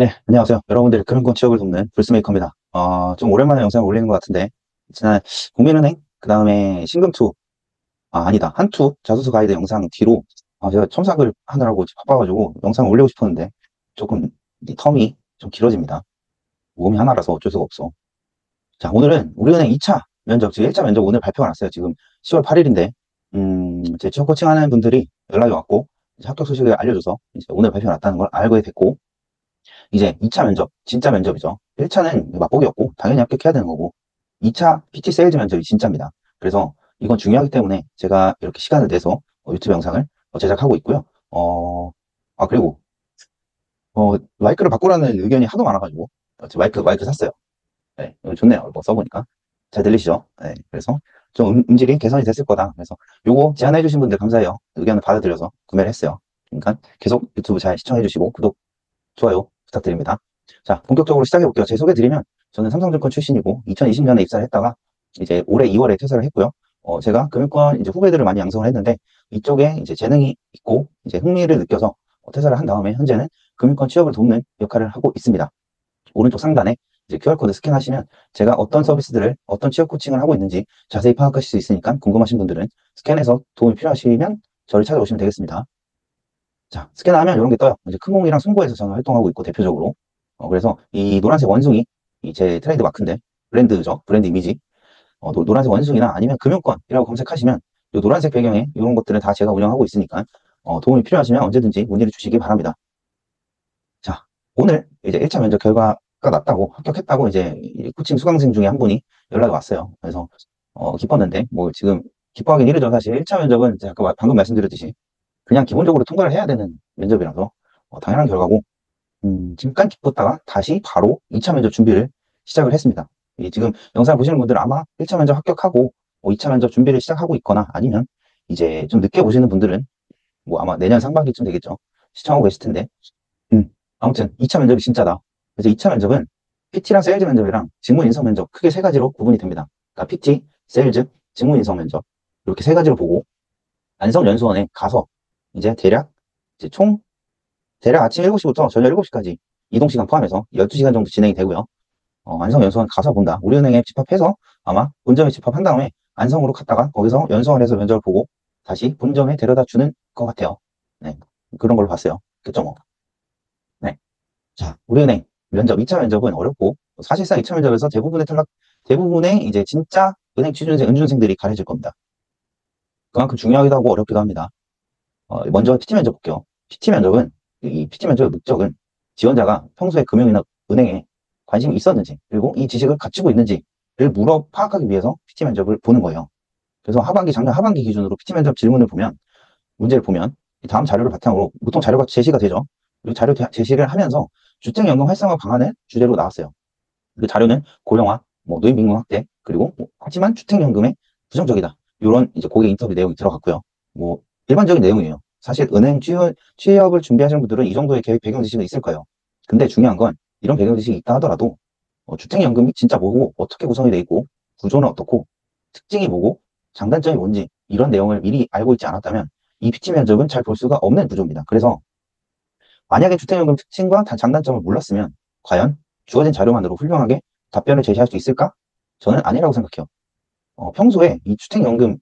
네, 안녕하세요. 여러분들 금융권 취업을 돕는 불스메이커입니다. 좀 오랜만에 영상을 올리는 것 같은데, 지난 국민은행, 그 다음에 신금투, 아니다. 한투 자소서 가이드 영상 뒤로, 제가 첨삭을 하느라고 바빠가지고 영상을 올리고 싶었는데, 조금 이 텀이 좀 길어집니다. 모험이 하나라서 어쩔 수가 없어. 자, 오늘은 우리은행 2차 면접, 지금 1차 면접 오늘 발표가 났어요. 지금 10월 8일인데, 제 취업 코칭하는 분들이 연락이 왔고, 이제 합격 소식을 알려줘서 이제 오늘 발표가 났다는 걸 알게 됐고, 이제 2차 면접, 진짜 면접이죠. 1차는 맛보기였고, 당연히 합격해야 되는 거고, 2차 PT 세일즈 면접이 진짜입니다. 그래서 이건 중요하기 때문에 제가 이렇게 시간을 내서 유튜브 영상을 제작하고 있고요. 그리고, 마이크를 바꾸라는 의견이 하도 많아가지고, 마이크 샀어요. 네, 이거 좋네요. 이거 써보니까. 잘 들리시죠? 네, 그래서 좀 음질이 개선이 됐을 거다. 그래서 요거 제안해주신 분들 감사해요. 의견을 받아들여서 구매를 했어요. 그러니까 계속 유튜브 잘 시청해주시고, 구독, 좋아요 부탁드립니다. 자, 본격적으로 시작해 볼게요. 제 소개 드리면 저는 삼성증권 출신이고 2020년에 입사를 했다가 이제 올해 2월에 퇴사를 했고요. 제가 금융권 이제 후배들을 많이 양성을 했는데 이쪽에 이제 재능이 있고 이제 흥미를 느껴서 퇴사를 한 다음에 현재는 금융권 취업을 돕는 역할을 하고 있습니다. 오른쪽 상단에 이제 QR코드 스캔하시면 제가 어떤 서비스들을 어떤 취업 코칭을 하고 있는지 자세히 파악하실 수 있으니까 궁금하신 분들은 스캔해서 도움이 필요하시면 저를 찾아오시면 되겠습니다. 자, 스캔하면 이런 게 떠요. 이제 큰공이랑 송고에서 저는 활동하고 있고, 대표적으로. 그래서 이 노란색 원숭이, 이 제 트레이드 마크인데, 브랜드죠. 브랜드 이미지. 노란색 원숭이나 아니면 금융권이라고 검색하시면, 이 노란색 배경에 이런 것들은 다 제가 운영하고 있으니까, 도움이 필요하시면 언제든지 문의를 주시기 바랍니다. 자, 오늘 이제 1차 면접 결과가 났다고, 합격했다고 이제 이 코칭 수강생 중에 한 분이 연락이 왔어요. 그래서, 기뻤는데, 뭐 지금 기뻐하긴 이르죠. 사실 1차 면접은 제가 아까 방금 말씀드렸듯이, 그냥 기본적으로 통과를 해야 되는 면접이라서 당연한 결과고 잠깐 기뻤다가 다시 바로 2차 면접 준비를 시작을 했습니다. 지금 영상 보시는 분들은 아마 1차 면접 합격하고 2차 면접 준비를 시작하고 있거나 아니면 이제 좀 늦게 보시는 분들은 뭐 아마 내년 상반기쯤 되겠죠. 시청하고 계실 텐데 아무튼 2차 면접이 진짜다. 그래서 2차 면접은 PT랑 세일즈 면접이랑 직무 인성 면접 크게 세 가지로 구분이 됩니다. 그러니까 PT, 세일즈, 직무 인성 면접 이렇게 세 가지로 보고 안성연수원에 가서 이제 이제 대략 아침 7시부터 저녁 7시까지 이동시간 포함해서 12시간 정도 진행이 되고요. 안성연수원 가서 본다. 우리은행에 집합해서 아마 본점에 집합한 다음에 안성으로 갔다가 거기서 연수원에서 면접을 보고 다시 본점에 데려다 주는 것 같아요. 네. 그런 걸로 봤어요. 그죠 뭐. 네. 자, 우리은행 면접, 2차 면접은 어렵고 사실상 2차 면접에서 대부분의 이제 진짜 은행 취준생, 은준생들이 가려질 겁니다. 그만큼 중요하기도 하고 어렵기도 합니다. 먼저 PT 면접 볼게요. PT 면접은 이 PT 면접의 목적은 지원자가 평소에 금융이나 은행에 관심이 있었는지 그리고 이 지식을 갖추고 있는지를 파악하기 위해서 PT 면접을 보는 거예요. 그래서 작년 하반기 기준으로 PT 면접 질문을 보면 문제를 보면 다음 자료를 바탕으로 보통 자료가 제시가 되죠. 그리고 자료 제시를 하면서 주택연금 활성화 방안을 주제로 나왔어요. 그 자료는 고령화, 뭐 노인 빈곤 확대, 그리고 하지만 주택연금에 부정적이다. 이런 이제 고객 인터뷰 내용이 들어갔고요. 뭐 일반적인 내용이에요. 사실 은행 취업을 준비하시는 분들은 이 정도의 계획 배경 지식은 있을 거예요. 근데 중요한 건 이런 배경 지식이 있다 하더라도 주택연금이 진짜 뭐고 어떻게 구성이 돼 있고 구조는 어떻고 특징이 뭐고 장단점이 뭔지 이런 내용을 미리 알고 있지 않았다면 이 PT 면접은 잘 볼 수가 없는 구조입니다. 그래서 만약에 주택연금 특징과 장단점을 몰랐으면 과연 주어진 자료만으로 훌륭하게 답변을 제시할 수 있을까? 저는 아니라고 생각해요. 평소에 이 주택연금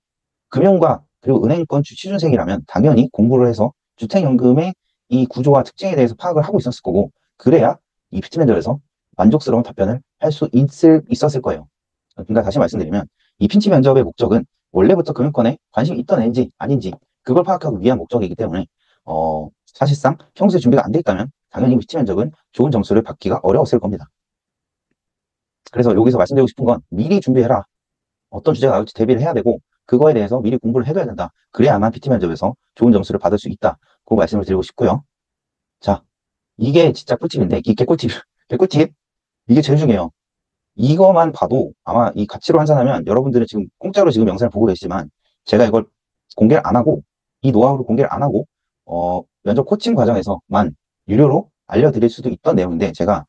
금융과 그리고 은행권 취준생이라면 당연히 공부를 해서 주택연금의 이 구조와 특징에 대해서 파악을 하고 있었을 거고 그래야 이 PT 면접에서 만족스러운 답변을 할 수 있었을 거예요. 그러니까 다시 말씀드리면 이 PT 면접의 목적은 원래부터 금융권에 관심이 있던 애인지 아닌지 그걸 파악하기 위한 목적이기 때문에 사실상 평소에 준비가 안 돼 있다면 당연히 PT 면접은 좋은 점수를 받기가 어려웠을 겁니다. 그래서 여기서 말씀드리고 싶은 건 미리 준비해라. 어떤 주제가 나올지 대비를 해야 되고 그거에 대해서 미리 공부를 해둬야 된다. 그래야만 PT 면접에서 좋은 점수를 받을 수 있다. 그 말씀을 드리고 싶고요. 자, 이게 진짜 꿀팁인데 이게 개꿀팁. 개꿀팁. 이게 제일 중요해요. 이거만 봐도 아마 이 가치로 환산하면 여러분들은 지금 공짜로 지금 영상을 보고 계시지만 제가 이걸 공개를 안 하고 이 노하우를 공개를 안 하고 면접 코칭 과정에서만 유료로 알려드릴 수도 있던 내용인데 제가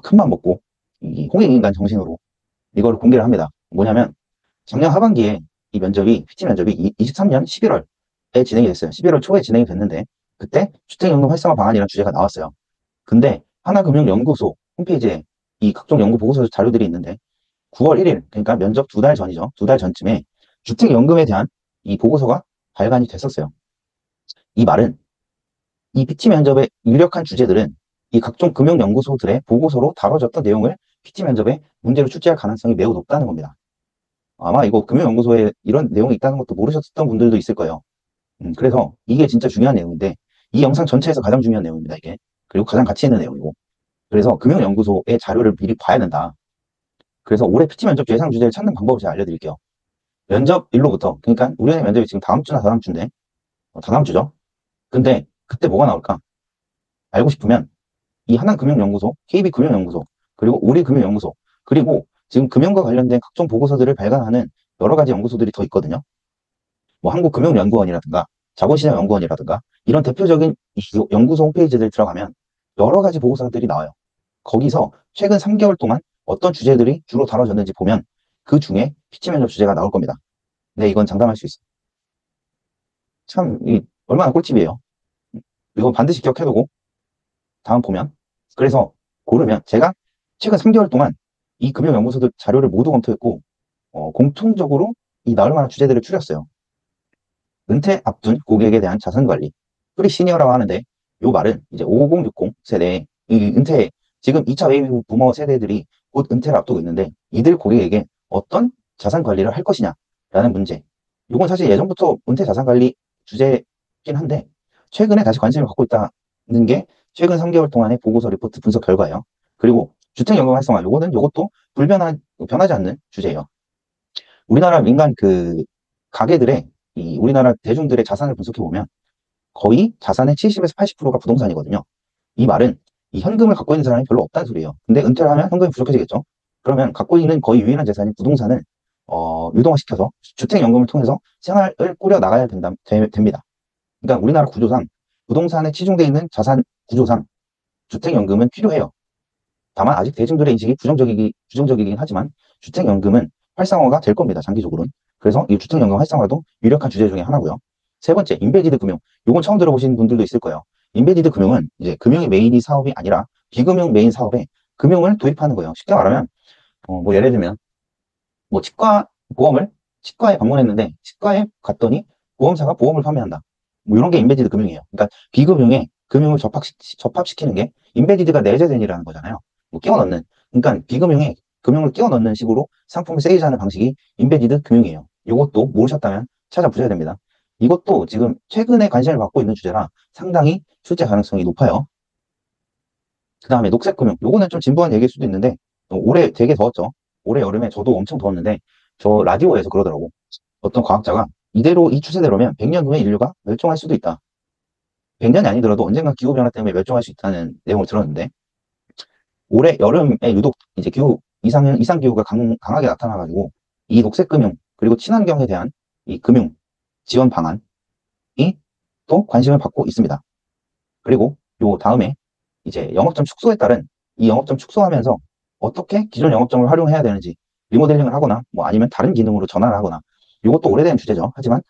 큰맘 먹고 이 홍익인간 정신으로 이걸 공개를 합니다. 뭐냐면 작년 하반기에 이 면접이 PT 면접이 23년 11월에 진행이 됐어요. 11월 초에 진행이 됐는데 그때 주택연금 활성화 방안이라는 주제가 나왔어요. 근데 하나금융연구소 홈페이지에 이 각종 연구 보고서 자료들이 있는데 9월 1일, 그러니까 면접 2달 전이죠. 2달 전쯤에 주택연금에 대한 이 보고서가 발간이 됐었어요. 이 말은 이 PT 면접의 유력한 주제들은 이 각종 금융연구소들의 보고서로 다뤄졌던 내용을 PT 면접에 문제로 출제할 가능성이 매우 높다는 겁니다. 아마 이거 금융연구소에 이런 내용이 있다는 것도 모르셨던 분들도 있을 거예요. 그래서 이게 진짜 중요한 내용인데 이 영상 전체에서 가장 중요한 내용입니다, 이게. 그리고 가장 가치 있는 내용이고. 그래서 금융연구소의 자료를 미리 봐야 된다. 그래서 올해 PT 면접 예상 주제를 찾는 방법을 제가 알려드릴게요. 면접 일로부터, 그러니까 우리의 면접이 지금 다음 주나 다다음 주인데, 다다음 주죠. 근데 그때 뭐가 나올까? 알고 싶으면 이 하나금융연구소, KB금융연구소, 그리고 우리금융연구소, 그리고 지금 금융과 관련된 각종 보고서들을 발간하는 여러 가지 연구소들이 더 있거든요. 뭐 한국금융연구원이라든가 자본시장연구원이라든가 이런 대표적인 연구소 홈페이지들 들어가면 여러 가지 보고서들이 나와요. 거기서 최근 3개월 동안 어떤 주제들이 주로 다뤄졌는지 보면 그 중에 PT 면접 주제가 나올 겁니다. 네, 이건 장담할 수 있어요. 참, 얼마나 꿀팁이에요. 이건 반드시 기억해두고 다음 보면 그래서 고르면 제가 최근 3개월 동안 이 금융연구소들 자료를 모두 검토했고 공통적으로 이 나올 만한 주제들을 추렸어요. 은퇴 앞둔 고객에 대한 자산관리, 프리 시니어라고 하는데 이 말은 이제 5060 세대의 이 은퇴, 지금 2차 베이비 부머 세대들이 곧 은퇴를 앞두고 있는데 이들 고객에게 어떤 자산관리를 할 것이냐라는 문제. 이건 사실 예전부터 은퇴 자산관리 주제긴 한데 최근에 다시 관심을 갖고 있다는 게 최근 3개월 동안의 보고서 리포트 분석 결과예요. 그리고 주택연금 활성화, 요것도 변하지 않는 주제예요. 우리나라 민간 가게들의 우리나라 대중들의 자산을 분석해 보면 거의 자산의 70에서 80%가 부동산이거든요. 이 말은 이 현금을 갖고 있는 사람이 별로 없다는 소리예요. 근데 은퇴를 하면 현금이 부족해지겠죠. 그러면 갖고 있는 거의 유일한 재산인 부동산을 유동화시켜서 주택연금을 통해서 생활을 꾸려 나가야 됩니다. 그러니까 우리나라 구조상 부동산에 치중되어 있는 자산 구조상 주택연금은 필요해요. 다만 아직 대중들의 인식이 부정적이긴 하지만 주택연금은 활성화가 될 겁니다. 장기적으로는. 그래서 이 주택연금 활성화도 유력한 주제 중에 하나고요. 세 번째, 인베디드 금융. 이건 처음 들어보신 분들도 있을 거예요. 인베디드 금융은 이제 금융이 메인이 사업이 아니라 비금융 메인 사업에 금융을 도입하는 거예요. 쉽게 말하면 뭐 예를 들면 뭐 치과에 방문했는데 치과에 갔더니 보험사가 보험을 판매한다. 뭐 이런 게 인베디드 금융이에요. 그러니까 비금융에 금융을 접합시키는 게 인베디드가 내재된이라는 거잖아요. 뭐 끼워 넣는. 그러니까 비금융에 금융을 끼워 넣는 식으로 상품을 세일즈하는 방식이 인베디드 금융이에요. 이것도 모르셨다면 찾아보셔야 됩니다. 이것도 지금 최근에 관심을 받고 있는 주제라 상당히 출제 가능성이 높아요. 그 다음에 녹색금융. 요거는 좀 진부한 얘기일 수도 있는데 올해 되게 더웠죠. 올해 여름에 저도 엄청 더웠는데 저 라디오에서 그러더라고. 어떤 과학자가 이대로 이 추세대로면 100년 후에 인류가 멸종할 수도 있다. 100년이 아니더라도 언젠가 기후변화 때문에 멸종할 수 있다는 내용을 들었는데 올해 여름에 유독 이제 이상 기후가 강하게 나타나가지고 이 녹색금융 그리고 친환경에 대한 이 금융 지원 방안이 또 관심을 받고 있습니다. 그리고 요 다음에 이제 영업점 축소에 따른 이 영업점 축소하면서 어떻게 기존 영업점을 활용해야 되는지 리모델링을 하거나 뭐 아니면 다른 기능으로 전환을 하거나 이것도 오래된 주제죠. 하지만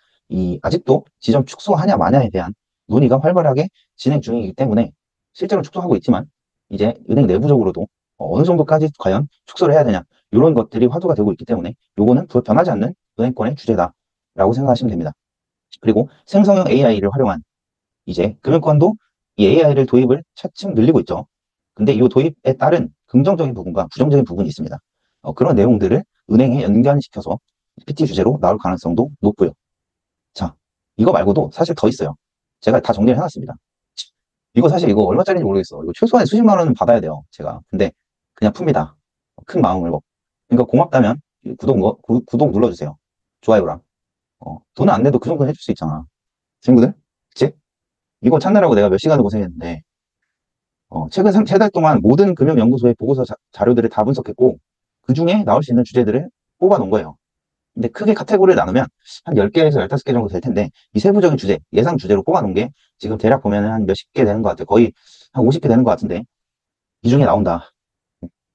아직도 지점 축소하냐 마냐에 대한 논의가 활발하게 진행 중이기 때문에 실제로 축소하고 있지만 이제 은행 내부적으로도 어느 정도까지 과연 축소를 해야 되냐 이런 것들이 화두가 되고 있기 때문에 요거는 변하지 않는 은행권의 주제다라고 생각하시면 됩니다. 그리고 생성형 AI를 활용한 이제 금융권도 이 AI를 도입을 차츰 늘리고 있죠. 근데 이 도입에 따른 긍정적인 부분과 부정적인 부분이 있습니다. 그런 내용들을 은행에 연관시켜서 PT 주제로 나올 가능성도 높고요. 자, 이거 말고도 사실 더 있어요. 제가 다 정리를 해놨습니다. 이거 얼마짜리인지 모르겠어. 이거 최소한 수십만 원은 받아야 돼요. 제가. 근데 그냥 풉니다. 큰 마음을 먹고. 그러니까 고맙다면 구독 눌러주세요. 좋아요랑. 돈은 안 내도 그 정도는 해줄 수 있잖아. 친구들? 그치? 이거 찾느라고 내가 몇 시간을 고생했는데 최근 3달 동안 모든 금융연구소의 보고서 자료들을 다 분석했고 그 중에 나올 수 있는 주제들을 뽑아 놓은 거예요. 근데 크게 카테고리를 나누면 한 10개에서 15개 정도 될 텐데 이 세부적인 주제, 예상 주제로 뽑아 놓은 게 지금 대략 보면 한 몇십 개 되는 것 같아요. 거의 한 50개 되는 것 같은데 이 중에 나온다.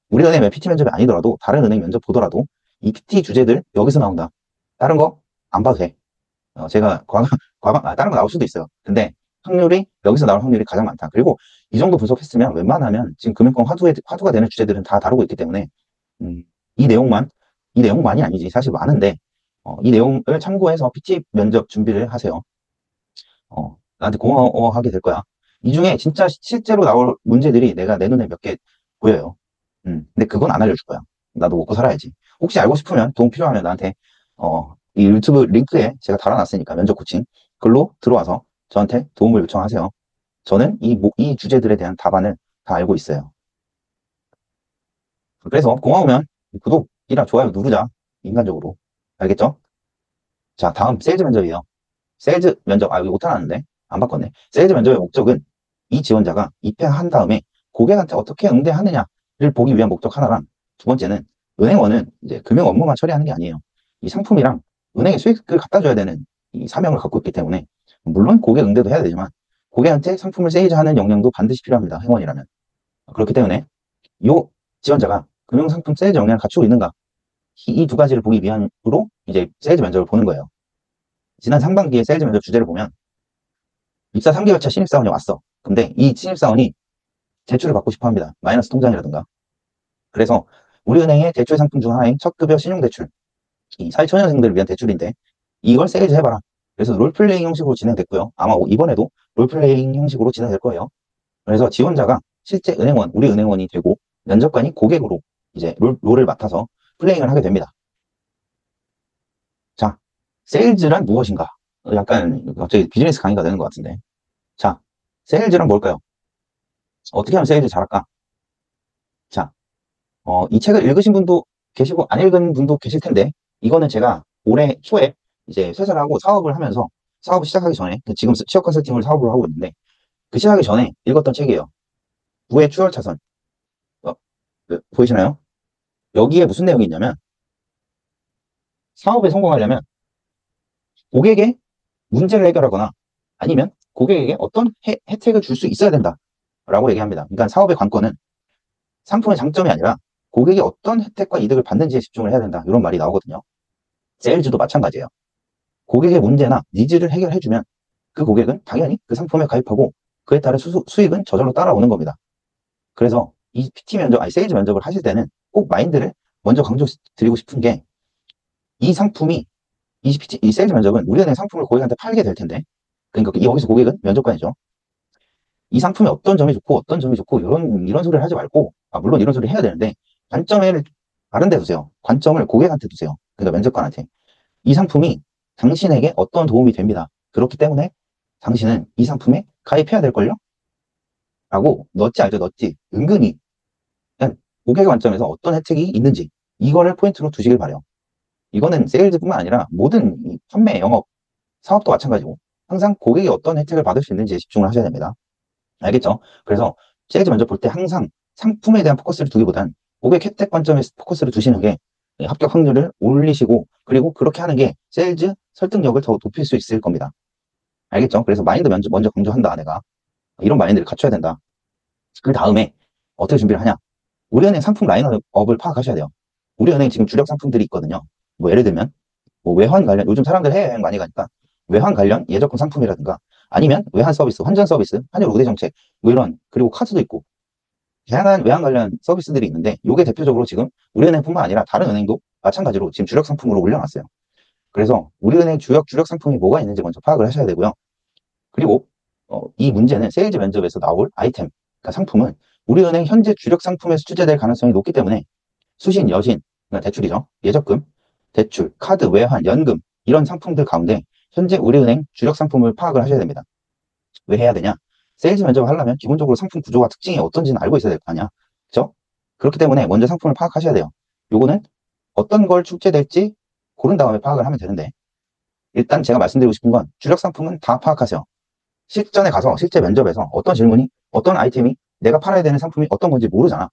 우리 은행 PT 면접이 아니더라도 다른 은행 면접 보더라도 이 PT 주제들 여기서 나온다. 다른 거 안 봐도 돼. 제가 다른 거 나올 수도 있어요. 근데 확률이, 여기서 나올 확률이 가장 많다. 그리고 이 정도 분석했으면 웬만하면 지금 금융권 화두가 되는 주제들은 다 다루고 있기 때문에, 음, 이 내용만, 이 내용만이 아니지. 사실 많은데, 이 내용을 참고해서 PT 면접 준비를 하세요. 나한테 고마워하게 될 거야. 이 중에 진짜 실제로 나올 문제들이 내가 내 눈에 몇 개 보여요. 근데 그건 안 알려줄 거야. 나도 먹고 살아야지. 혹시 알고 싶으면 도움 필요하면 나한테, 이 유튜브 링크에 제가 달아놨으니까 면접 코칭. 글로 들어와서 저한테 도움을 요청하세요. 저는 이 주제들에 대한 답안을 다 알고 있어요. 그래서 고마우면 구독이랑 좋아요 누르자. 인간적으로. 알겠죠? 자, 다음 세일즈 면접이에요. 세일즈 면접, 이거 못하는데? 안 바꿨네. 세일즈 면접의 목적은 이 지원자가 입회한 다음에 고객한테 어떻게 응대하느냐를 보기 위한 목적 하나랑, 두 번째는 은행원은 이제 금융 업무만 처리하는 게 아니에요. 이 상품이랑 은행에 수익을 갖다 줘야 되는 이 사명을 갖고 있기 때문에, 물론 고객 응대도 해야 되지만 고객한테 상품을 세일즈하는 역량도 반드시 필요합니다. 행원이라면. 그렇기 때문에 이 지원자가 금융상품 세일즈 역량을 갖추고 있는가, 이 두 가지를 보기 위함으로 이제 세일즈 면접을 보는 거예요. 지난 상반기에 세일즈 면접 주제를 보면, 입사 3개월 차 신입사원이 왔어. 근데 이 신입사원이 대출을 받고 싶어 합니다. 마이너스 통장이라든가. 그래서 우리은행의 대출 상품 중 하나인 첫급여 신용대출, 이 사회초년생들을 위한 대출인데 이걸 세일즈 해봐라. 그래서 롤플레잉 형식으로 진행됐고요. 아마 이번에도 롤플레잉 형식으로 진행될 거예요. 그래서 지원자가 실제 은행원, 우리 은행원이 되고 면접관이 고객으로 이제 롤을 맡아서 플레잉을 하게 됩니다. 자, 세일즈란 무엇인가? 약간 갑자기 비즈니스 강의가 되는 것 같은데. 자, 세일즈란 뭘까요? 어떻게 하면 세일즈 잘할까? 자, 이 책을 읽으신 분도 계시고 안 읽은 분도 계실 텐데, 이거는 제가 올해 초에 이제 퇴사를 하고 사업을 하면서, 사업을 시작하기 전에, 지금 취업 컨설팅을 사업으로 하고 있는데 그 시작하기 전에 읽었던 책이에요. 부의 추월차선. 어, 보이시나요? 여기에 무슨 내용이 있냐면, 사업에 성공하려면 고객의 문제를 해결하거나 아니면 고객에게 어떤 혜택을 줄 수 있어야 된다라고 얘기합니다. 그러니까 사업의 관건은 상품의 장점이 아니라 고객이 어떤 혜택과 이득을 받는지에 집중을 해야 된다, 이런 말이 나오거든요. 세일즈도 마찬가지예요. 고객의 문제나 니즈를 해결해주면 그 고객은 당연히 그 상품에 가입하고 그에 따른 수익은 저절로 따라오는 겁니다. 그래서 이 PT 면접, 세일즈 면접을 하실 때는 꼭 마인드를 먼저 강조드리고 싶은 게, 이 상품이, 이 세일즈 면접은 우리은행 상품을 고객한테 팔게 될 텐데, 그러니까 여기서 고객은 면접관이죠. 이 상품이 어떤 점이 좋고 어떤 점이 좋고 이런 소리를 하지 말고, 물론 이런 소리 해야 되는데 관점을 다른 데 두세요. 관점을 고객한테 두세요. 그러니까 면접관한테. 이 상품이 당신에게 어떤 도움이 됩니다. 그렇기 때문에 당신은 이 상품에 가입해야 될걸요? 라고 넛지 알죠? 넛지. 은근히 그냥 고객의 관점에서 어떤 혜택이 있는지 이거를 포인트로 두시길 바래요. 이거는 세일즈뿐만 아니라 모든 판매, 영업, 사업도 마찬가지고 항상 고객이 어떤 혜택을 받을 수 있는지에 집중을 하셔야 됩니다. 알겠죠? 그래서 세일즈 면접 볼 때 항상 상품에 대한 포커스를 두기보단 고객 혜택 관점에 포커스를 두시는 게 합격 확률을 올리시고, 그리고 그렇게 하는 게 세일즈 설득력을 더 높일 수 있을 겁니다. 알겠죠? 그래서 마인드 먼저 강조한다, 내가. 이런 마인드를 갖춰야 된다. 그 다음에 어떻게 준비를 하냐? 우리은행 상품 라인업을 파악하셔야 돼요. 우리은행 지금 주력 상품들이 있거든요. 뭐 예를 들면 뭐 외환 관련, 요즘 사람들 해외여행 많이 가니까 외환 관련 예적금 상품이라든가, 아니면 외환 서비스, 환전 서비스, 환율 우대 정책, 뭐 이런, 그리고 카드도 있고 다양한 외환 관련 서비스들이 있는데, 이게 대표적으로 지금 우리은행뿐만 아니라 다른 은행도 마찬가지로 지금 주력 상품으로 올려놨어요. 그래서 우리은행 주력 상품이 뭐가 있는지 먼저 파악을 하셔야 되고요. 그리고 이 문제는 세일즈 면접에서 나올 아이템, 그러니까 상품은 우리은행 현재 주력 상품에서 출제될 가능성이 높기 때문에 수신, 여신, 그러니까 대출이죠. 예적금, 대출, 카드, 외환, 연금, 이런 상품들 가운데 현재 우리은행 주력 상품을 파악을 하셔야 됩니다. 왜 해야 되냐? 세일즈 면접을 하려면 기본적으로 상품 구조와 특징이 어떤지는 알고 있어야 될 거 아니야. 그렇죠? 그렇기 때문에 먼저 상품을 파악하셔야 돼요. 요거는 어떤 걸 출제될지 고른 다음에 파악을 하면 되는데, 일단 제가 말씀드리고 싶은 건 주력 상품은 다 파악하세요. 실전에 가서 실제 면접에서 어떤 질문이, 어떤 아이템이, 내가 팔아야 되는 상품이 어떤 건지 모르잖아.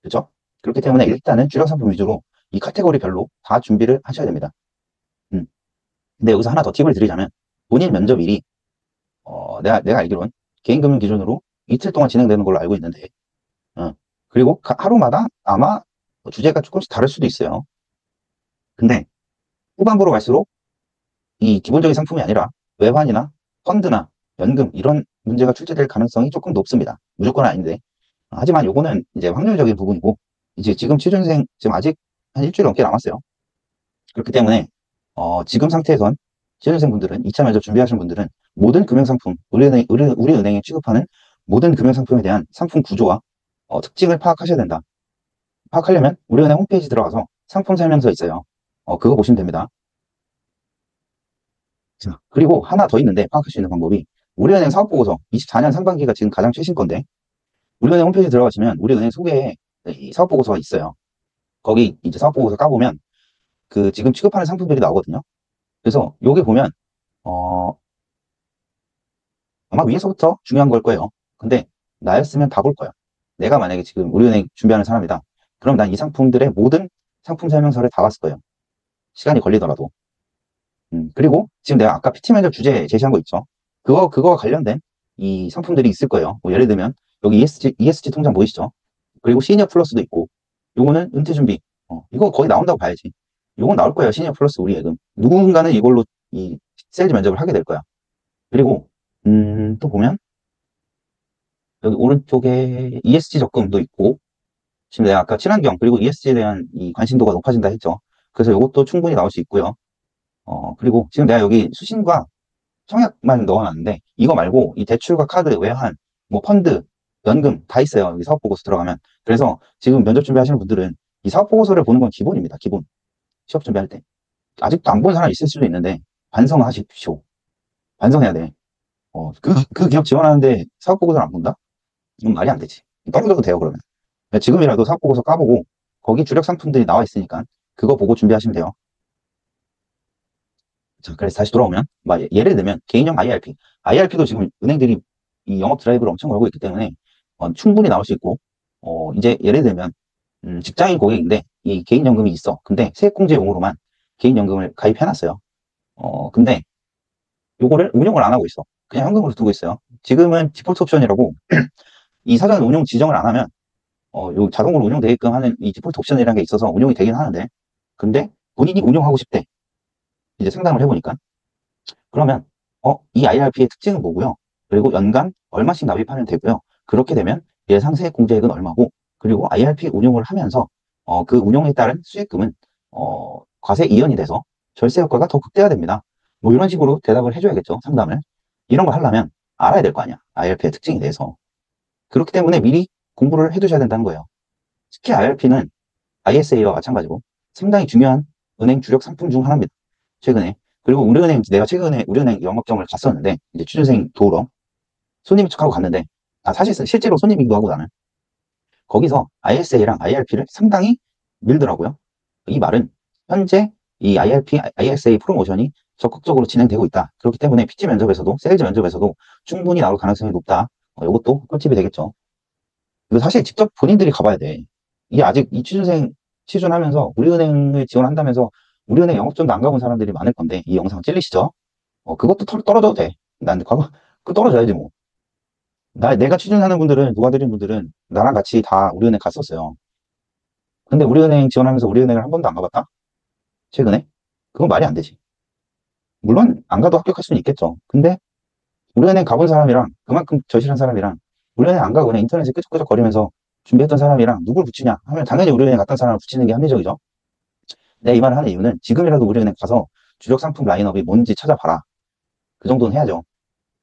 그렇죠? 그렇기 때문에 일단은 주력 상품 위주로 이 카테고리별로 다 준비를 하셔야 됩니다. 근데 여기서 하나 더 팁을 드리자면, 본인 면접일이 내가 알기로는 개인금융 기준으로 이틀 동안 진행되는 걸로 알고 있는데, 그리고 하루마다 아마 주제가 조금씩 다를 수도 있어요. 근데 후반부로 갈수록 이 기본적인 상품이 아니라 외환이나 펀드나 연금 이런 문제가 출제될 가능성이 조금 높습니다. 무조건 아닌데. 하지만 요거는 이제 확률적인 부분이고, 이제 지금 취준생 지금 아직 한 일주일 넘게 남았어요. 그렇기 때문에 지금 상태에선 취준생분들은 2차 면접 준비하시는 분들은 모든 금융상품, 우리은행에 취급하는 모든 금융상품에 대한 상품 구조와 특징을 파악하셔야 된다. 파악하려면 우리은행 홈페이지 들어가서 상품 설명서 있어요. 그거 보시면 됩니다. 자, 그리고 하나 더 있는데 파악할 수 있는 방법이 우리은행 사업보고서 24년 상반기가 지금 가장 최신 건데, 우리은행 홈페이지 들어가시면 우리은행 소개에 이 사업보고서가 있어요. 거기 이제 사업보고서 까보면 그 지금 취급하는 상품들이 나오거든요. 그래서 여기 보면 어, 아마 위에서부터 중요한 걸 거예요. 근데 나였으면 다 볼 거야. 내가 만약에 지금 우리은행 준비하는 사람이다. 그럼 난 이 상품들의 모든 상품 설명서를 다 봤을 거예요. 시간이 걸리더라도. 그리고 지금 내가 아까 PT 면접 주제 제시한 거 있죠. 그거와 관련된 이 상품들이 있을 거예요. 뭐 예를 들면 여기 ESG 통장 보이시죠? 그리고 시니어 플러스도 있고, 요거는 은퇴 준비. 이거 거의 나온다고 봐야지. 요건 나올 거예요. 시니어 플러스 우리 예금. 누군가는 이걸로 이 세일즈 면접을 하게 될 거야. 그리고 또 보면 여기 오른쪽에 ESG 적금도 있고, 지금 내가 아까 친환경 그리고 ESG에 대한 이 관심도가 높아진다 했죠. 그래서 이것도 충분히 나올 수 있고요. 그리고 지금 내가 여기 수신과 청약만 넣어놨는데, 이거 말고 이 대출과 카드, 외환, 뭐 펀드, 연금 다 있어요. 여기 사업보고서 들어가면. 그래서 지금 면접 준비하시는 분들은 이 사업보고서를 보는 건 기본입니다. 기본. 취업 준비할 때. 아직도 안 본 사람 있을 수도 있는데 반성하십시오. 반성해야 돼. 그 기업 지원하는데 사업보고서를 안 본다? 이건 말이 안 되지. 떨어져도 돼요, 그러면. 지금이라도 사업보고서 까보고 거기 주력 상품들이 나와 있으니까 그거 보고 준비하시면 돼요. 자, 그래서 다시 돌아오면, 예를 들면 개인형 IRP. IRP도 지금 은행들이 이 영업 드라이브를 엄청 걸고 있기 때문에 충분히 나올 수 있고, 이제 예를 들면 직장인 고객인데 이 개인연금이 있어. 근데 세액공제용으로만 개인연금을 가입해놨어요. 근데 요거를 운용을 안 하고 있어. 그냥 현금으로 두고 있어요. 지금은 디폴트 옵션이라고 이 사전 운용 지정을 안 하면 요 자동으로 운용되게끔 하는 이 디폴트 옵션이라는 게 있어서 운용이 되긴 하는데, 근데 본인이 운용하고 싶대. 이제 상담을 해보니까. 그러면 이 IRP의 특징은 뭐고요? 그리고 연간 얼마씩 납입하면 되고요. 그렇게 되면 예상 세액 공제액은 얼마고, 그리고 IRP 운용을 하면서 그 운용에 따른 수익금은 과세 이연이 돼서 절세 효과가 더 극대화됩니다. 뭐 이런 식으로 대답을 해줘야겠죠, 상담을. 이런 걸 하려면 알아야 될 거 아니야, IRP의 특징에 대해서. 그렇기 때문에 미리 공부를 해두셔야 된다는 거예요. 특히 IRP는 ISA와 마찬가지고 상당히 중요한 은행 주력 상품 중 하나입니다. 최근에. 그리고 우리은행, 내가 최근에 우리은행 영업점을 갔었는데, 이제 취준생 도우러 손님 척하고 갔는데, 사실 실제로 손님이기도 하고 나는 거기서 ISA랑 IRP를 상당히 밀더라고요. 이 말은 현재 이 IRP, ISA 프로모션이 적극적으로 진행되고 있다. 그렇기 때문에 PT 면접에서도, 세일즈 면접에서도 충분히 나올 가능성이 높다. 이것도 꿀팁이 되겠죠. 이거 사실 직접 본인들이 가봐야 돼. 이게 아직 이 취준생 취준하면서 우리은행을 지원한다면서 우리은행 영업점도 안 가본 사람들이 많을 건데, 이 영상 찔리시죠? 그것도 떨어져도 돼. 난 과거 그 떨어져야지 뭐. 내가 취준하는 분들은, 도와드린 분들은 나랑 같이 다 우리은행 갔었어요. 근데 우리은행 지원하면서 우리은행을 한 번도 안 가봤다? 최근에? 그건 말이 안 되지. 물론 안 가도 합격할 수는 있겠죠. 근데 우리은행 가본 사람이랑, 그만큼 절실한 사람이랑, 우리은행 안 가고 그냥 인터넷에 끄적끄적 거리면서 준비했던 사람이랑 누굴 붙이냐 하면 당연히 우리은행 갔던 사람을 붙이는 게 합리적이죠. 내가 이 말을 하는 이유는 지금이라도 우리은행 가서 주력 상품 라인업이 뭔지 찾아봐라. 그 정도는 해야죠.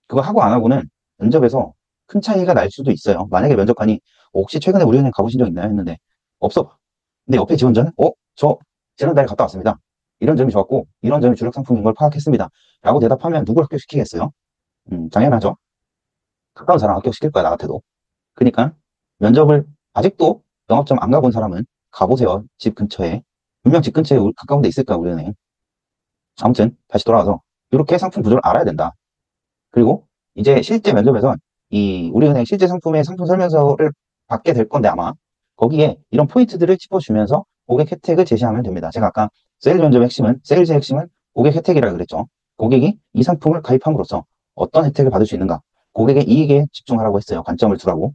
그거 하고 안 하고는 면접에서 큰 차이가 날 수도 있어요. 만약에 면접관이 혹시 최근에 우리은행 가보신 적 있나요? 했는데 없어. 근데 옆에 지원자는 저 지난달에 갔다 왔습니다. 이런 점이 좋았고 이런 점이 주력 상품인 걸 파악했습니다. 라고 대답하면 누굴 합격시키겠어요? 당연하죠. 가까운 사람 합격시킬 거야, 나 같아도. 그러니까 면접을 아직도 영업점 안 가본 사람은 가보세요. 집 근처에. 분명 집 근처에 가까운 데 있을까, 우리은행. 아무튼 다시 돌아와서 이렇게 상품 구조를 알아야 된다. 그리고 이제 실제 면접에서 이 우리은행 실제 상품의 상품 설명서를 받게 될 건데, 아마 거기에 이런 포인트들을 짚어주면서 고객 혜택을 제시하면 됩니다. 제가 아까 세일즈 면접의 핵심은, 세일즈의 핵심은 고객 혜택이라고 그랬죠. 고객이 이 상품을 가입함으로써 어떤 혜택을 받을 수 있는가, 고객의 이익에 집중하라고 했어요. 관점을 두라고.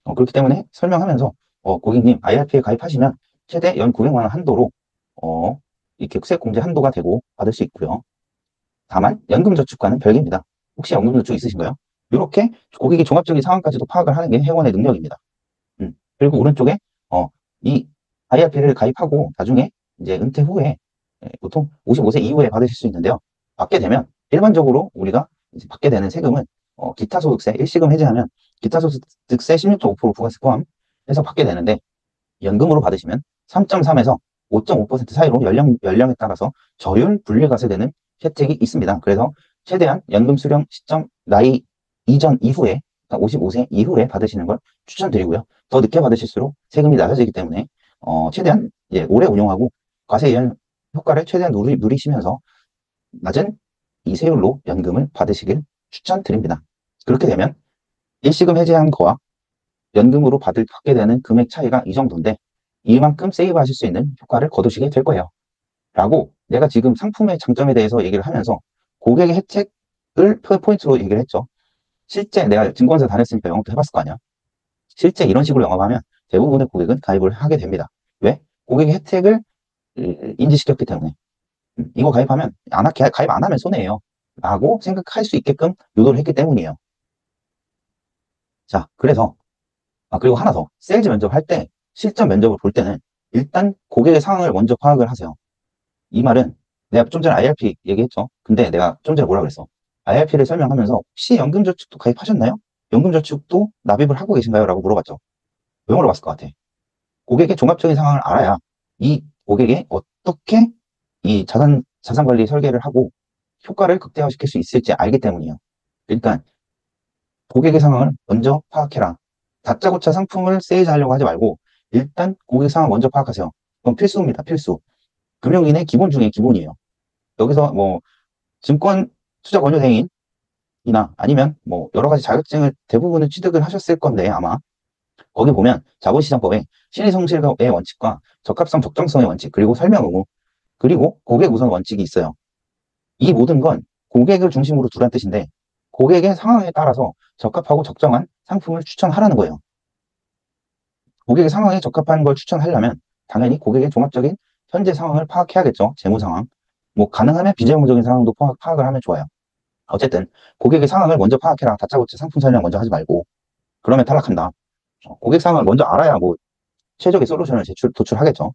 그렇기 때문에 설명하면서 고객님 IRP에 가입하시면 최대 연 900만 원 한도로 이렇게 세액 공제 한도가 되고 받을 수 있고요. 다만 연금저축과는 별개입니다. 혹시 연금저축 있으신가요? 이렇게 고객의 종합적인 상황까지도 파악을 하는 게 회원의 능력입니다. 그리고 오른쪽에 이 IRP를 가입하고 나중에 이제 은퇴 후에 보통 55세 이후에 받으실 수 있는데요. 받게 되면 일반적으로 우리가 이제 받게 되는 세금은 기타 소득세 일시금 해지하면 기타 소득세 16.5% 부가세 포함해서 받게 되는데, 연금으로 받으시면 3.3에서 5.5% 사이로 연령에 따라서 저율 분리과세되는 혜택이 있습니다. 그래서 최대한 연금 수령 시점 나이 이전 이후에, 그러니까 55세 이후에 받으시는 걸 추천드리고요. 더 늦게 받으실수록 세금이 낮아지기 때문에 최대한 오래 운용하고 과세 예연 효과를 최대한 누리시면서 낮은 이 세율로 연금을 받으시길 추천드립니다. 그렇게 되면 일시금 해지한 거와 연금으로 받게 되는 금액 차이가 이 정도인데 이만큼 세이브 하실 수 있는 효과를 거두시게 될 거예요. 라고 내가 지금 상품의 장점에 대해서 얘기를 하면서 고객의 혜택을 포인트로 얘기를 했죠. 실제 내가 증권사 다녔으니까 영업도 해봤을 거 아니야. 실제 이런 식으로 영업하면 대부분의 고객은 가입을 하게 됩니다. 왜? 고객의 혜택을 인지시켰기 때문에. 이거 가입하면 가입 안 하면 손해예요. 라고 생각할 수 있게끔 유도를 했기 때문이에요. 자, 그래서 그리고 하나 더. 세일즈 면접을 할 때, 실전 면접을 볼 때는 일단 고객의 상황을 먼저 파악을 하세요. 이 말은 내가 좀 전에 IRP 얘기했죠. 근데 내가 좀 전에 뭐라 그랬어? IRP를 설명하면서 혹시 연금저축도 가입하셨나요? 연금저축도 납입을 하고 계신가요? 라고 물어봤죠. 왜 물어봤을 것 같아? 고객의 종합적인 상황을 알아야 이 고객이 어떻게 이 자산관리 설계를 하고 효과를 극대화시킬 수 있을지 알기 때문이에요. 그러니까 고객의 상황을 먼저 파악해라. 다짜고짜 상품을 세일즈하려고 하지 말고 일단 고객 상황 먼저 파악하세요. 그건 필수입니다. 필수. 금융인의 기본 중에 기본이에요. 여기서 뭐 증권 투자 권유대행인이나 아니면 뭐 여러 가지 자격증을 대부분은 취득을 하셨을 건데, 아마 거기 보면 자본시장법에 신의성실의 원칙과 적합성 적정성의 원칙, 그리고 설명 의무, 그리고 고객 우선 원칙이 있어요. 이 모든 건 고객을 중심으로 두란 뜻인데 고객의 상황에 따라서 적합하고 적정한 상품을 추천하라는 거예요. 고객의 상황에 적합한 걸 추천하려면 당연히 고객의 종합적인 현재 상황을 파악해야겠죠. 재무 상황. 뭐 가능하면 비재무적인 상황도 파악을 하면 좋아요. 어쨌든 고객의 상황을 먼저 파악해라. 다짜고짜 상품 설명 먼저 하지 말고. 그러면 탈락한다. 고객 상황을 먼저 알아야 뭐 최적의 솔루션을 도출하겠죠.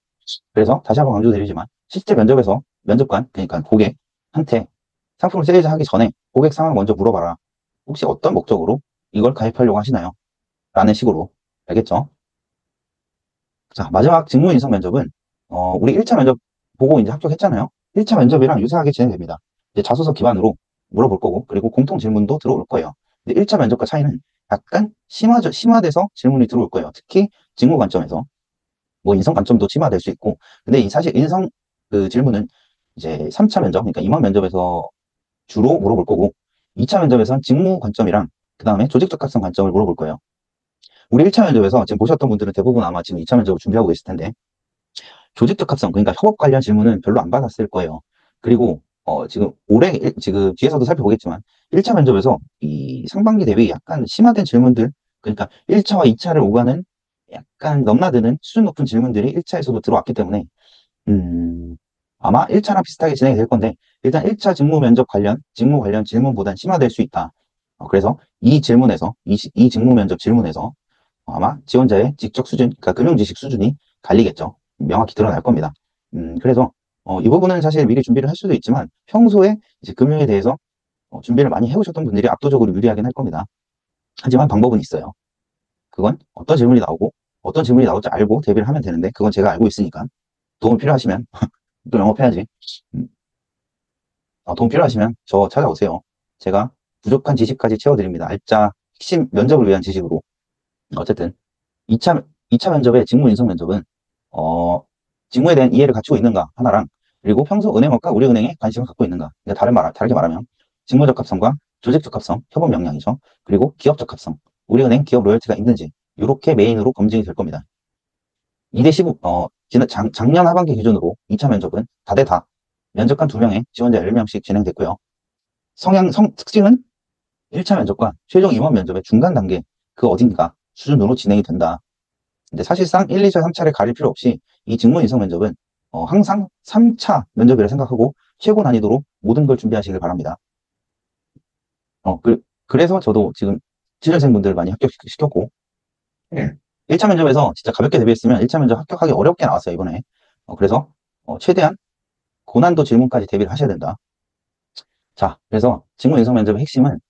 그래서 다시 한번 강조드리지만 실제 면접에서 면접관, 그러니까 고객한테 상품을 세일즈하기 전에 고객 상황 먼저 물어봐라. 혹시 어떤 목적으로 이걸 가입하려고 하시나요? 라는 식으로. 알겠죠? 자, 마지막 직무 인성 면접은 우리 1차 면접 보고 이제 합격했잖아요. 1차 면접이랑 유사하게 진행됩니다. 이제 자소서 기반으로 물어볼 거고, 그리고 공통 질문도 들어올 거예요. 근데 1차 면접과 차이는 약간 심화돼서 질문이 들어올 거예요. 특히 직무 관점에서. 뭐 인성 관점도 심화될 수 있고, 근데 사실 인성 그 질문은 이제 3차 면접, 그러니까 임원 면접에서 주로 물어볼 거고, 2차 면접에서는 직무 관점이랑 그 다음에 조직 적합성 관점을 물어볼 거예요. 우리 1차 면접에서 지금 보셨던 분들은 대부분 아마 지금 2차 면접을 준비하고 계실 텐데, 조직 적합성, 그러니까 협업 관련 질문은 별로 안 받았을 거예요. 그리고 지금 뒤에서도 살펴보겠지만 1차 면접에서 이 상반기 대비 약간 심화된 질문들, 그러니까 1차와 2차를 오가는 약간 넘나드는 수준 높은 질문들이 1차에서도 들어왔기 때문에 아마 1차랑 비슷하게 진행이 될 건데, 일단 1차 직무 관련 질문보단 심화될 수 있다. 그래서 이 직무 면접 질문에서 아마 지원자의 직접 수준, 그러니까 금융지식 수준이 갈리겠죠. 명확히 드러날 겁니다. 그래서 이 부분은 사실 미리 준비를 할 수도 있지만 평소에 이제 금융에 대해서 준비를 많이 해오셨던 분들이 압도적으로 유리하긴 할 겁니다. 하지만 방법은 있어요. 그건 어떤 질문이 나오고 어떤 질문이 나올지 알고 대비를 하면 되는데, 그건 제가 알고 있으니까 도움 필요하시면 또 영업해야지. 음, 도움 필요하시면 저 찾아오세요. 제가 부족한 지식까지 채워드립니다. 알짜 핵심 면접을 위한 지식으로. 어쨌든 2차 면접의 직무 인성 면접은 직무에 대한 이해를 갖추고 있는가 하나랑, 그리고 평소 은행업과 우리은행에 관심을 갖고 있는가. 그러니까 다르게 말하면 직무 적합성과 조직 적합성, 협업 역량이죠. 그리고 기업 적합성, 우리은행 기업 로열티가 있는지, 이렇게 메인으로 검증이 될 겁니다. 2대 15, 작년 하반기 기준으로 2차 면접은 다대다 면접관 2명에 지원자 10명씩 진행됐고요. 특징은 1차 면접과 최종 임원 면접의 중간 단계, 그 어딘가 수준으로 진행이 된다. 근데 사실상 1, 2차, 3차를 가릴 필요 없이 이 직무 인성 면접은 항상 3차 면접이라 생각하고 최고 난이도로 모든 걸 준비하시길 바랍니다. 그래서 저도 지금 취준생분들 많이 합격시켰고, 1차 면접에서 진짜 가볍게 대비했으면 1차 면접 합격하기 어렵게 나왔어요, 이번에. 그래서 최대한 고난도 질문까지 대비를 하셔야 된다. 자, 그래서 직무 인성 면접의 핵심은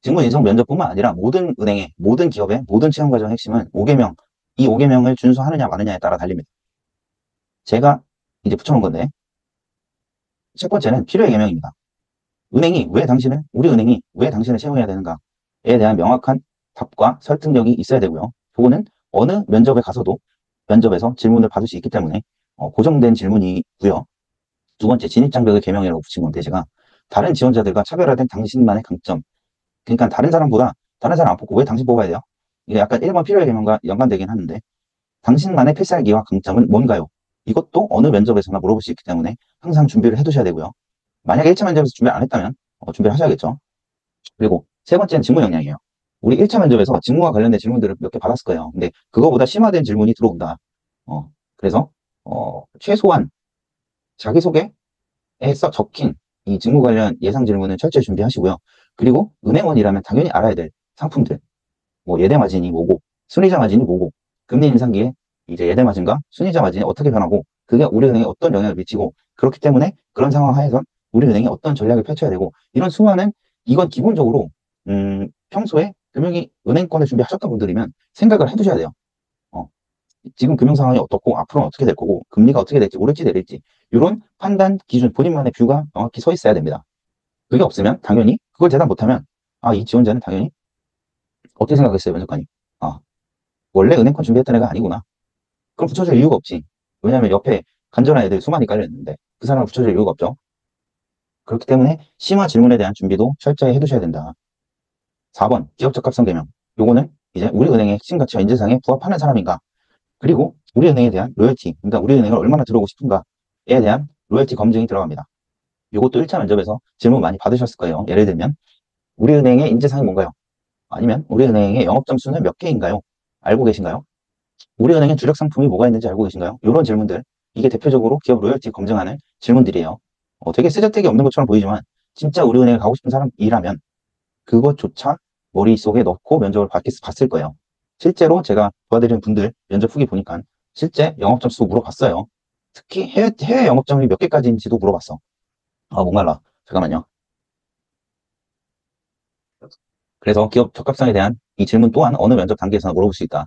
직무 인성 면접뿐만 아니라 모든 은행의, 모든 기업의, 모든 채용 과정의 핵심은 5개명, 이 5개명을 준수하느냐 마느냐에 따라 달립니다. 제가 이제 붙여놓은 건데, 첫 번째는 필요의 개명입니다. 우리 은행이 왜 당신을 채용해야 되는가에 대한 명확한 답과 설득력이 있어야 되고요. 그거는 어느 면접에 가서도 면접에서 질문을 받을 수 있기 때문에 고정된 질문이고요. 두 번째, 진입장벽의 개명이라고 붙인 건데, 제가 다른 지원자들과 차별화된 당신만의 강점. 그러니까 다른 사람 안 뽑고 왜 당신 뽑아야 돼요? 이게 약간 1번 필요의 개명과 연관되긴 하는데, 당신만의 필살기와 강점은 뭔가요? 이것도 어느 면접에서나 물어볼 수 있기 때문에 항상 준비를 해두셔야 되고요. 만약에 1차 면접에서 준비 안 했다면 준비를 하셔야겠죠. 그리고 세 번째는 직무 역량이에요. 우리 1차 면접에서 직무와 관련된 질문들을 몇 개 받았을 거예요. 근데 그거보다 심화된 질문이 들어온다. 그래서 최소한 자기소개에 적힌 이 직무 관련 예상 질문은 철저히 준비하시고요. 그리고 은행원이라면 당연히 알아야 될 상품들, 뭐 예대 마진이 뭐고, 순이자 마진이 뭐고, 금리 인상기에 이제 예대 마진과 순이자 마진이 어떻게 변하고, 그게 우리은행에 어떤 영향을 미치고, 그렇기 때문에 그런 상황 하에선 우리은행이 어떤 전략을 펼쳐야 되고, 이런 수많은, 이건 기본적으로 평소에 은행권을 준비하셨던 분들이면 생각을 해두셔야 돼요. 지금 금융 상황이 어떻고 앞으로는 어떻게 될 거고 금리가 어떻게 될지 오를지 내릴지 이런 판단 기준 본인만의 뷰가 명확히 서 있어야 됩니다. 그게 없으면 당연히 그걸 대답 못하면 이 지원자는 당연히 어떻게 생각했어요 면접관이? 원래 은행권 준비했던 애가 아니구나. 그럼 붙여줄 이유가 없지. 왜냐하면 옆에 간절한 애들 수많이 깔려있는데 그 사람을 붙여줄 이유가 없죠. 그렇기 때문에 심화 질문에 대한 준비도 철저히 해두셔야 된다. 4번 기업 적합성 개명. 요거는 이제 우리 은행의 핵심 가치와 인재상에 부합하는 사람인가, 그리고 우리은행에 대한 로열티, 그러니까 우리은행을 얼마나 들어오고 싶은가에 대한 로열티 검증이 들어갑니다. 이것도 1차 면접에서 질문 많이 받으셨을 거예요. 예를 들면 우리은행의 인재상이 뭔가요? 아니면 우리은행의 영업점수는 몇 개인가요? 알고 계신가요? 우리은행의 주력 상품이 뭐가 있는지 알고 계신가요? 이런 질문들, 이게 대표적으로 기업 로열티 검증하는 질문들이에요. 되게 쓰잘데기 없는 것처럼 보이지만 진짜 우리은행에 가고 싶은 사람이라면 그것조차 머릿속에 넣고 면접을 봤을 거예요. 실제로 제가 도와드리는 분들 면접 후기 보니까 실제 영업 점수도 물어봤어요. 특히 해외 영업 점이 몇 개까지인지도 물어봤어. 목말라. 잠깐만요. 그래서 기업 적합성에 대한 이 질문 또한 어느 면접 단계에서나 물어볼 수 있다.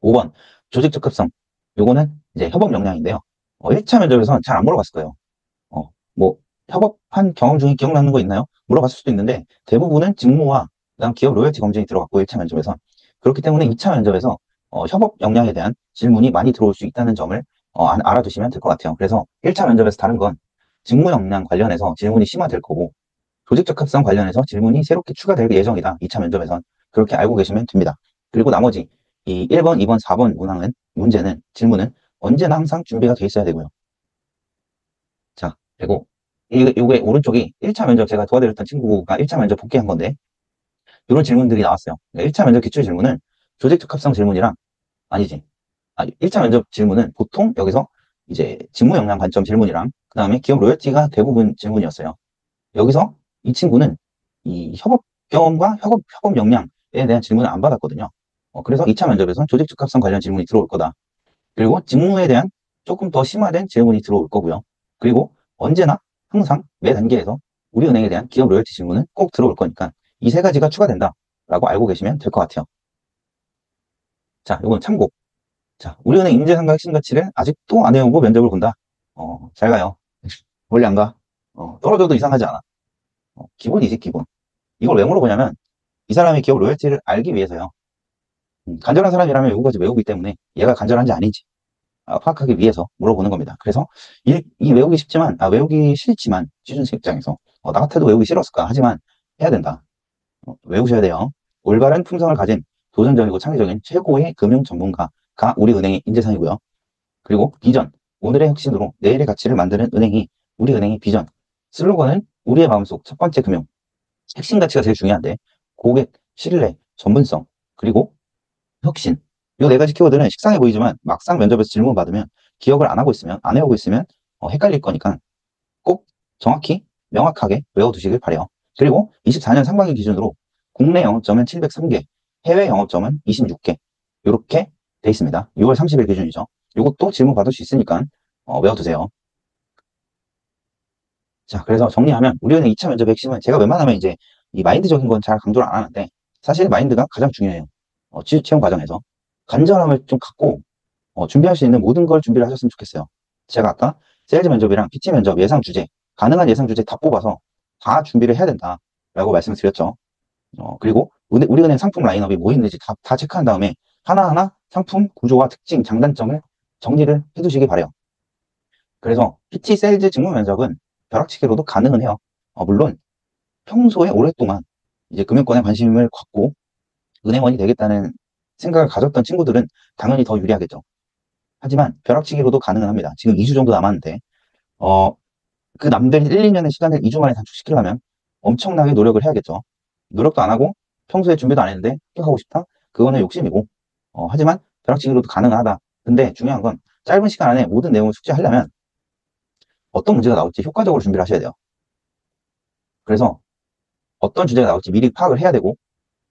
5번, 조직 적합성. 요거는 이제 협업 역량인데요. 1차 면접에서는 잘 안 물어봤을 거예요. 뭐, 협업한 경험 중에 기억나는 거 있나요? 물어봤을 수도 있는데, 대부분은 직무와 그다음 기업 로열티 검증이 들어갔고, 1차 면접에서. 그렇기 때문에 2차 면접에서 협업 역량에 대한 질문이 많이 들어올 수 있다는 점을 알아두시면 될 것 같아요. 그래서 1차 면접에서 다른 건 직무 역량 관련해서 질문이 심화될 거고, 조직 적합성 관련해서 질문이 새롭게 추가될 예정이다. 2차 면접에선. 그렇게 알고 계시면 됩니다. 그리고 나머지 이 1번, 2번, 4번 질문은 언제나 항상 준비가 돼 있어야 되고요. 자, 그리고 요게 오른쪽이 1차 면접 제가 도와드렸던 친구가 1차 면접 복귀한 건데, 이런 질문들이 나왔어요. 1차 면접 기출 질문은 조직 적합성 질문이랑, 아니지. 1차 면접 질문은 보통 여기서 이제 직무 역량 관점 질문이랑, 그 다음에 기업 로열티가 대부분 질문이었어요. 여기서 이 친구는 이 협업 경험과 협업 역량에 대한 질문을 안 받았거든요. 그래서 2차 면접에서는 조직 적합성 관련 질문이 들어올 거다. 그리고 직무에 대한 조금 더 심화된 질문이 들어올 거고요. 그리고 언제나 항상 매 단계에서 우리은행에 대한 기업 로열티 질문은 꼭 들어올 거니까 이 세 가지가 추가된다라고 알고 계시면 될 것 같아요. 자, 이건 참고. 자, 우리은행 인재상과 핵심 가치를 아직도 안 외우고 면접을 본다. 잘 가요. 원래 안 가. 떨어져도 이상하지 않아. 기본이지, 기본. 이걸 왜 물어보냐면 이 사람의 기업 로열티를 알기 위해서요. 간절한 사람이라면 이거까지 외우기 때문에 얘가 간절한지 아닌지 파악하기 위해서 물어보는 겁니다. 그래서 이 외우기 싫지만 취준생 입장에서 나 같아도 외우기 싫었을까 하지만 해야 된다. 외우셔야 돼요. 올바른 품성을 가진 도전적이고 창의적인 최고의 금융 전문가가 우리 은행의 인재상이고요. 그리고 비전, 오늘의 혁신으로 내일의 가치를 만드는 우리 은행의 비전. 슬로건은 우리의 마음속 첫 번째 금융. 핵심 가치가 제일 중요한데 고객, 신뢰, 전문성, 그리고 혁신. 이 네 가지 키워드는 식상해 보이지만 막상 면접에서 질문 받으면 기억을 안 해오고 있으면 헷갈릴 거니까 꼭 정확히 명확하게 외워두시길 바래요. 그리고 24년 상반기 기준으로 국내 영업점은 703개, 해외 영업점은 26개. 이렇게 돼 있습니다. 6월 30일 기준이죠. 이것도 질문 받을 수 있으니까 외워두세요. 자, 그래서 정리하면 우리은행 2차 면접의 핵심은 제가 웬만하면 이제 이 마인드적인 건 잘 강조를 안 하는데 사실 마인드가 가장 중요해요. 취직 채용 과정에서 간절함을 좀 갖고 준비할 수 있는 모든 걸 준비를 하셨으면 좋겠어요. 제가 아까 세일즈 면접이랑 PT 면접 예상 주제, 가능한 예상 주제 다 뽑아서 다 준비를 해야 된다라고 말씀을 드렸죠. 그리고 우리은행 상품 라인업이 뭐 있는지 다 체크한 다음에 하나하나 상품 구조와 특징, 장단점을 정리를 해두시기 바래요. 그래서 PT 세일즈 직무 면접은 벼락치기로도 가능은 해요. 물론 평소에 오랫동안 이제 금융권에 관심을 갖고 은행원이 되겠다는 생각을 가졌던 친구들은 당연히 더 유리하겠죠. 하지만 벼락치기로도 가능은 합니다. 지금 2주 정도 남았는데 그 남들 1, 2년의 시간을 2주 만에 단축시키려면 엄청나게 노력을 해야겠죠. 노력도 안 하고 평소에 준비도 안 했는데 합격하고 싶다? 그거는 욕심이고 하지만 벼락치기로도 가능하다. 근데 중요한 건 짧은 시간 안에 모든 내용을 숙지하려면 어떤 문제가 나올지 효과적으로 준비를 하셔야 돼요. 그래서 어떤 주제가 나올지 미리 파악을 해야 되고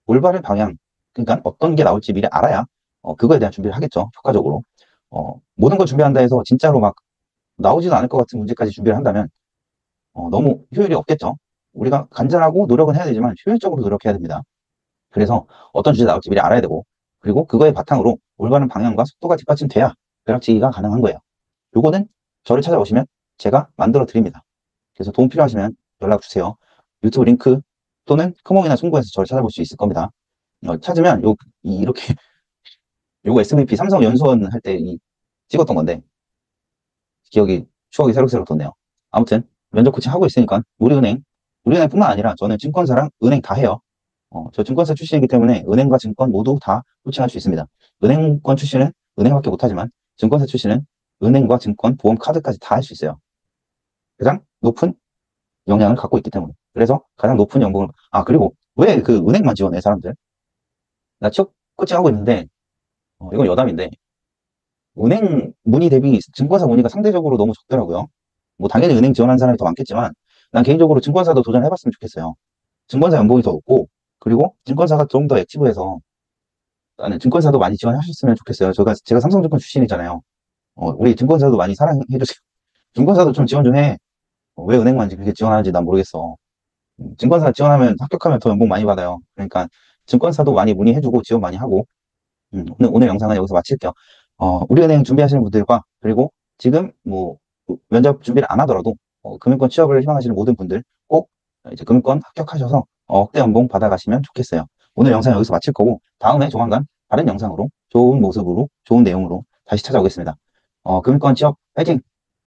올바른 방향, 그러니까 어떤 게 나올지 미리 알아야 그거에 대한 준비를 하겠죠. 효과적으로. 모든 걸 준비한다 해서 진짜로 막 나오지도 않을 것 같은 문제까지 준비를 한다면 너무 효율이 없겠죠. 우리가 간절하고 노력은 해야 되지만 효율적으로 노력해야 됩니다. 그래서 어떤 주제 나올지 미리 알아야 되고 그리고 그거에 바탕으로 올바른 방향과 속도가 뒷받침돼야 벼락치기가 가능한 거예요. 요거는 저를 찾아오시면 제가 만들어 드립니다. 그래서 도움 필요하시면 연락 주세요. 유튜브 링크 또는 크몽이나 송고에서 저를 찾아볼 수 있을 겁니다. 찾으면 이렇게 요거 MVP 삼성 연수원 할 때 찍었던 건데 추억이 새록새록 돋네요. 아무튼 면접 코칭 하고 있으니까 우리은행뿐만 아니라 저는 증권사랑 은행 다 해요. 저 증권사 출신이기 때문에 은행과 증권 모두 다 코칭할 수 있습니다. 은행권 출신은 은행밖에 못하지만 증권사 출신은 은행과 증권, 보험, 카드까지 다 할 수 있어요. 가장 높은 역량을 갖고 있기 때문에. 그래서 가장 높은 연봉을 그리고 왜 그 은행만 지원해 사람들? 나 취업 코칭하고 있는데 이건 여담인데 은행 문의 대비 증권사 문의가 상대적으로 너무 적더라고요. 뭐 당연히 은행 지원하는 사람이 더 많겠지만 난 개인적으로 증권사도 도전해봤으면 좋겠어요. 증권사 연봉이 더 높고 그리고 증권사가 좀 더 액티브해서 나는 증권사도 많이 지원하셨으면 좋겠어요. 제가 삼성증권 출신이잖아요. 우리 증권사도 많이 사랑해주세요. 증권사도 좀 지원 좀 해. 왜 은행만 그렇게 지원하는지 난 모르겠어. 증권사 지원하면 합격하면 더 연봉 많이 받아요. 그러니까 증권사도 많이 문의해주고 지원 많이 하고 오늘 영상은 여기서 마칠게요. 우리은행 준비하시는 분들과 그리고 지금 뭐 면접 준비를 안 하더라도 금융권 취업을 희망하시는 모든 분들 꼭 이제 금융권 합격하셔서 억대 연봉 받아가시면 좋겠어요. 오늘 영상 여기서 마칠 거고 다음에 조만간 다른 영상으로 좋은 모습으로 좋은 내용으로 다시 찾아오겠습니다. 금융권 취업 파이팅!